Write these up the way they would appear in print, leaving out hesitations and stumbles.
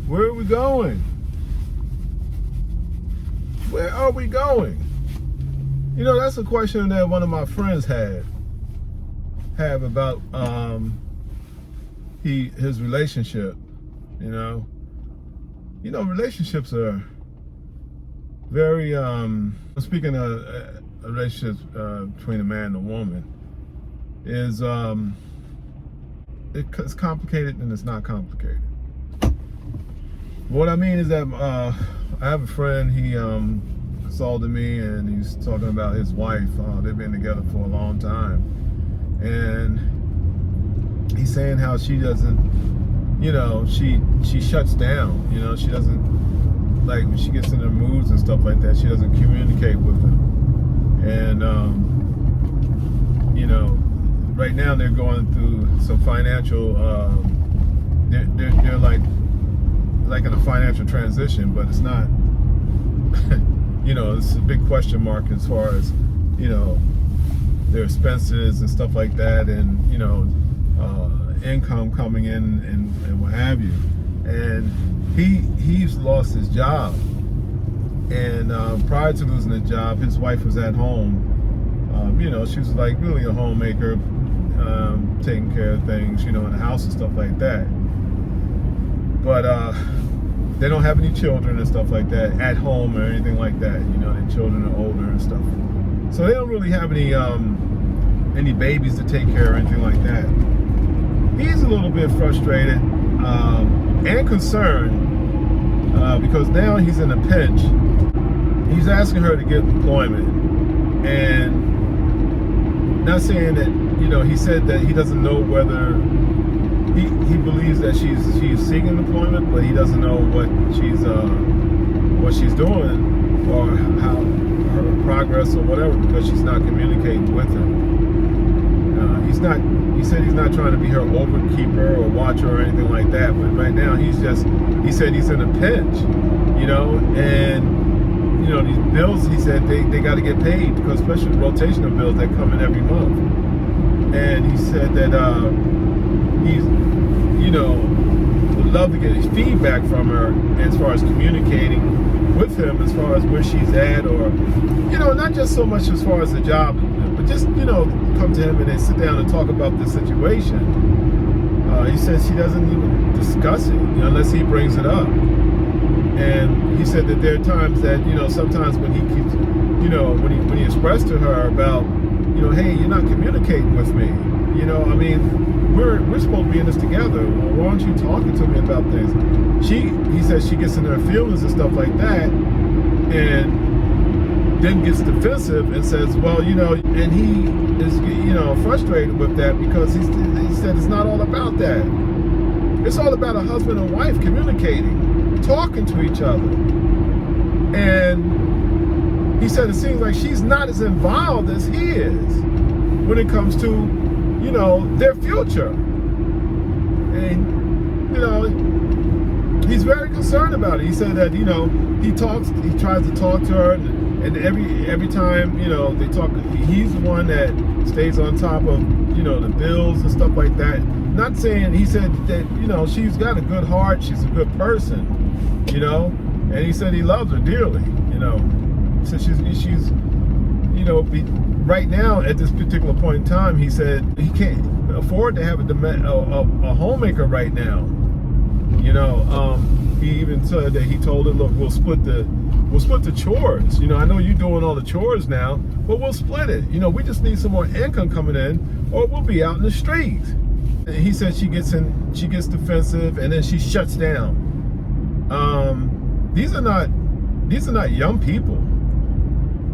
Where are we going? Where are we going? You know, that's a question that one of my friends have about his relationship. You know, relationships are very speaking of relationships between a man and a woman is it's complicated and it's not complicated. What I mean is that I have a friend, he consulted me and he's talking about his wife. They've been together for a long time, and he's saying how she doesn't, she shuts down. She doesn't, like, when she gets in her moods and stuff like that, she doesn't communicate with him. And right now they're going through some financial they're like in a financial transition, but it's not it's a big question mark as far as their expenses and stuff like that, and income coming in and what have you. And he's lost his job, and prior to losing his job, his wife was at home. She was like really a homemaker, taking care of things, in the house and stuff like that. But they don't have any children and stuff like that at home or anything like that. Their children are older and stuff, so they don't really have any babies to take care of or anything like that. He's a little bit frustrated and concerned because now he's in a pinch. He's asking her to get employment, and not saying that, he said that he doesn't know whether he believes that she's seeking employment, but he doesn't know what she's doing or how her progress or whatever, because she's not communicating with him. He said he's not trying to be her overkeeper or watcher or anything like that, but right now he said he's in a pinch, and these bills, he said they got to get paid, because especially rotational bills that come in every month. And he said that he's would love to get feedback from her as far as communicating with him, as far as where she's at, or not just so much as far as the job, but just come to him and then sit down and talk about the situation. He says she doesn't even discuss it unless he brings it up. And he said that there are times that sometimes when he keeps when he expressed to her about hey, you're not communicating with me, we're supposed to be in this together. Why aren't you talking to me about things? He says she gets in her feelings and stuff like that, and then gets defensive and says, well, and he is frustrated with that, because he said it's not all about that. It's all about a husband and wife communicating, talking to each other. And he said it seems like she's not as involved as he is when it comes to their future. And he's very concerned about it. He said that he tries to talk to her, and every time they talk, he's the one that stays on top of the bills and stuff like that. Not saying, he said that she's got a good heart, she's a good person, and he said he loves her dearly. So she's right now at this particular point in time, he said he can't afford to have a homemaker right now. He even said that he told her, look, we'll split the chores. I know you're doing all the chores now, but we'll split it. We just need some more income coming in, or we'll be out in the street. And he said she gets defensive, and then she shuts down. These are not young people.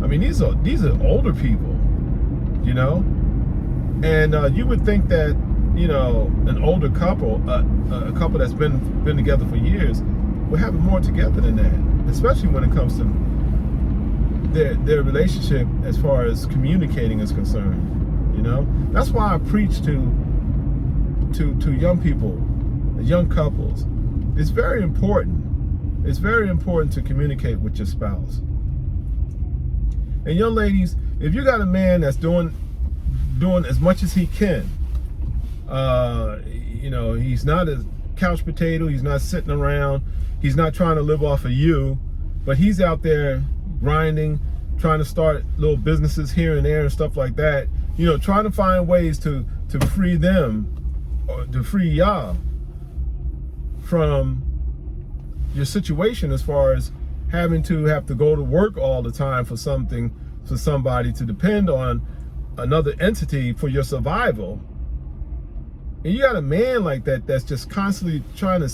I mean, these are older people, and you would think that an older couple, a couple that's been together for years, would have more together than that, especially when it comes to their relationship as far as communicating is concerned. That's why I preach to young people, young couples. It's very important. It's very important to communicate with your spouse. And young ladies, if you got a man that's doing as much as he can, he's not as couch potato. He's not sitting around. He's not trying to live off of you, but he's out there grinding, trying to start little businesses here and there and stuff like that. You know, trying to find ways to free them, or to free y'all from your situation, as far as having to go to work all the time for somebody, to depend on another entity for your survival. And you got a man like that that's just constantly trying to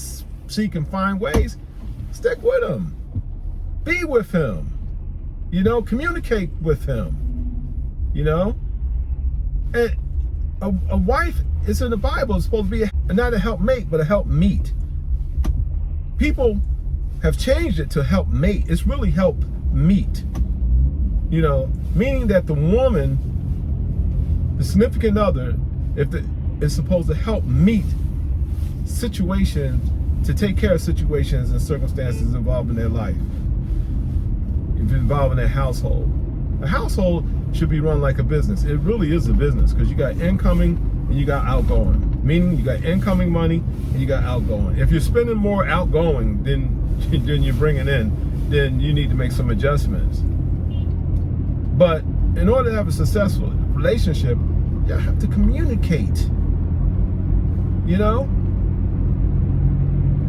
seek and find ways. Stick with him. Be with him. You know, communicate with him. You know? And a wife is in the Bible, is supposed to be not a helpmate, but a helpmeet. People have changed it to help mate. It's really help meet. You know, meaning that the woman, the significant other, is supposed to help meet situations, to take care of situations and circumstances involved in their life, involved in their household. A household should be run like a business. It really is a business, because you got incoming and you got outgoing. Meaning you got incoming money and you got outgoing. If you're spending more outgoing than you're bringing in, then you need to make some adjustments. But in order to have a successful relationship, you have to communicate. You know?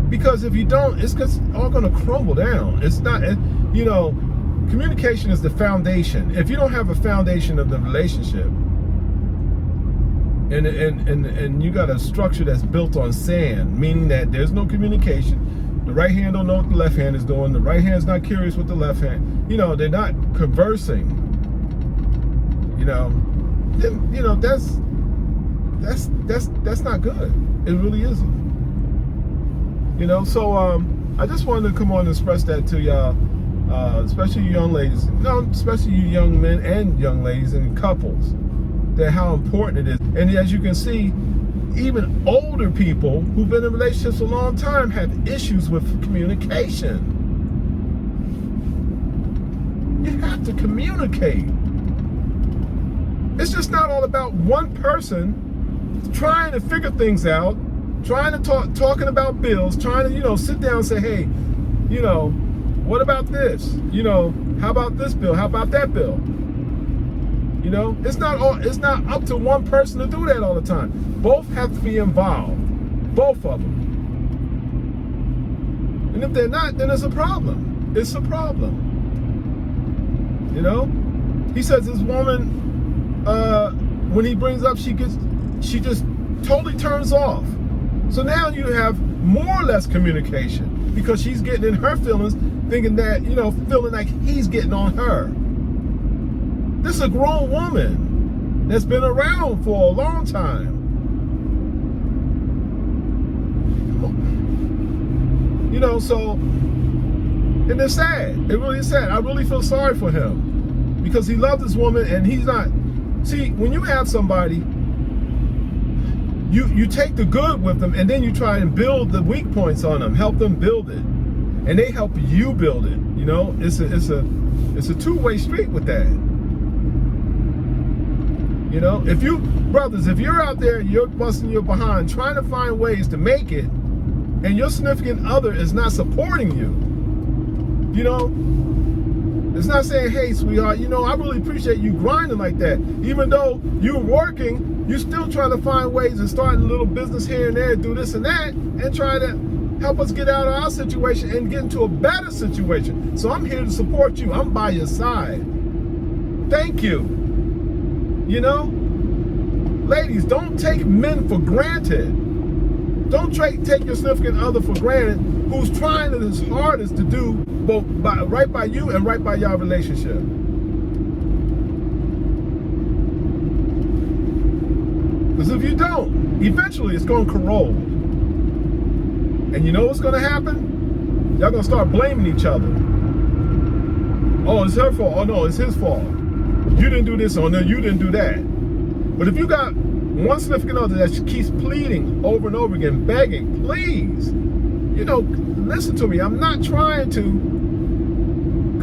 Because if you don't, it's all going to crumble down. It's not, you know, communication is the foundation. If you don't have a foundation of the relationship, and you got a structure that's built on sand, meaning that there's no communication. The right hand don't know what the left hand is doing. The right hand's not curious what the left hand. You know, they're not conversing. You know, then, you know, that's not good. It really isn't. You know, so I just wanted to come on and express that to y'all, especially you young ladies. No, especially you young men and young ladies and couples, that how important it is. And as you can see, even older people who've been in relationships a long time have issues with communication. You have to communicate. It's just not all about one person trying to figure things out, trying to talking about bills, trying to, you know, sit down and say, hey, you know, what about this? You know, how about this bill? How about that bill? You know, it's not up to one person to do that all the time. Both have to be involved. Both of them. And if they're not, then it's a problem. It's a problem. You know? He says this woman, when he brings up, she just totally turns off. So now you have more or less communication, because she's getting in her feelings, thinking that, you know, feeling like he's getting on her. This is a grown woman that's been around for a long time. You know, so, and it's sad. It really is sad. I really feel sorry for him, because he loved this woman, and he's not. See, when you have somebody, you take the good with them, and then you try and build the weak points on them, help them build it, and they help you build it. You know, it's a two-way street with that. You know, if you're out there, you're busting your behind, trying to find ways to make it, and your significant other is not supporting you, you know, it's not saying, hey, sweetheart, you know, I really appreciate you grinding like that. Even though you're working, you're still trying to find ways and starting a little business here and there, do this and that, and try to help us get out of our situation and get into a better situation. So I'm here to support you. I'm by your side. Thank you. You know, ladies, don't take men for granted. Don't take your significant other for granted, who's trying his hardest to do both right by you and right by your relationship. Because if you don't, eventually it's going to corrode. And you know what's going to happen? Y'all going to start blaming each other. Oh, it's her fault. Oh, no, it's his fault. You didn't do this, or no, you didn't do that. But if you got one significant other that keeps pleading over and over again, begging, please, you know, listen to me. I'm not trying to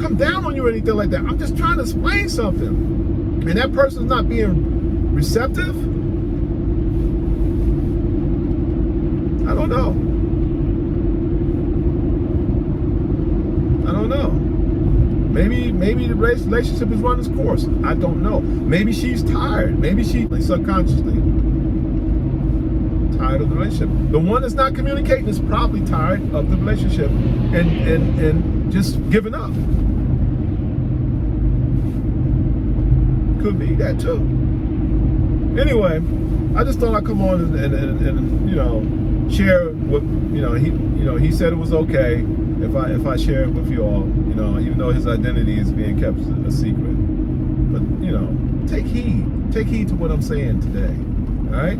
come down on you or anything like that. I'm just trying to explain something. And that person's not being receptive. I don't know. Maybe the relationship is running its course. I don't know. Maybe she's tired. Maybe she subconsciously tired of the relationship. The one that's not communicating is probably tired of the relationship and just giving up. Could be that too. Anyway, I just thought I'd come on and you know, share what, you know, he said it was okay if I share it with you all, you know, even though his identity is being kept a secret. But, you know, take heed to what I'm saying today. All right,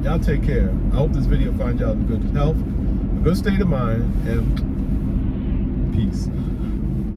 y'all take care. I hope this video finds y'all in good health, a good state of mind, and peace.